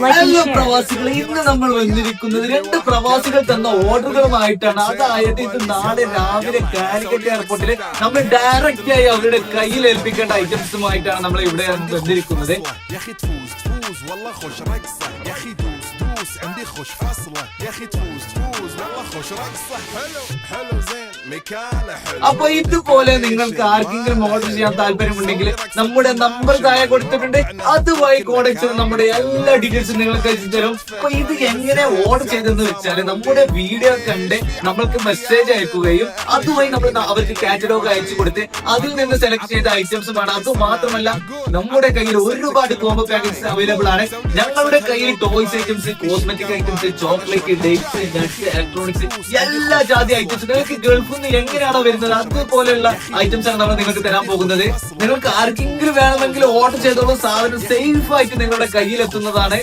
Hello പ്രവാസികൾ, ഇന്ന് നമ്മൾ വന്നിരിക്കുന്നത് 2 പ്രവാസികൾ തന്ന ഓർഡറുകളുമായിട്ടാണ്. അതായത് ഇത് നാളെ രാവിലെ കാലിക്കറ്റ് എയർപോർട്ടിൽ നമ്മൾ ഡയറക്റ്റ് ആയി അവരുടെ കയ്യിൽ ഏൽപ്പിക്കേണ്ട ഐറ്റംസുമായിട്ടാണ് നമ്മൾ ഇവിടെ വന്നിരിക്കുന്നത്. അപ്പൊ ഇതുപോലെ നിങ്ങൾക്ക് ആർക്കെങ്കിലും ഓർഡർ ചെയ്യാൻ താല്പര്യമുണ്ടെങ്കിൽ നമ്മുടെ നമ്പർ താഴെ കൊടുത്തിട്ടുണ്ട്. അതുമായി കോൺടാക്ട് ചെയ്ത് നമ്മുടെ എല്ലാ ഡീറ്റെയിൽസും നിങ്ങൾക്ക് അയച്ചു തരും. അപ്പൊ ഇത് എങ്ങനെ ഓർഡർ ചെയ്തെന്ന് വെച്ചാല് നമ്മുടെ വീഡിയോ കണ്ട് നമ്മൾക്ക് മെസ്സേജ് അയക്കുകയും അതുവഴി നമ്മൾ അവർക്ക് കാറ്റലോഗ് അയച്ചു കൊടുത്ത് അതിൽ നിന്ന് സെലക്ട് ചെയ്ത ഐറ്റംസ് വേണം. അത് മാത്രമല്ല നമ്മുടെ കയ്യിൽ ഒരുപാട് കോംബോ പാക്കേജ് അവൈലബിൾ ആണ്. ഞങ്ങളുടെ കയ്യിൽ toys items, cosmetic items, chocolate, dates, nuts, electronics, എല്ലാ ജാതി ഐറ്റംസ് നിങ്ങൾക്ക് ഗൾഫിൽ നിന്ന് എങ്ങനെയാണോ വരുന്നത് അതുപോലെയുള്ള ഐറ്റംസ് ആണ് നമ്മൾ നിങ്ങൾക്ക് തരാൻ പോകുന്നത്. നിങ്ങൾക്ക് ആർക്കെങ്കിലും വേണമെങ്കിൽ ഓർഡർ ചെയ്തോളൂ, സാധനം സേഫ് ആയിട്ട് നിങ്ങളുടെ കയ്യിൽ എത്തുന്നതാണ്.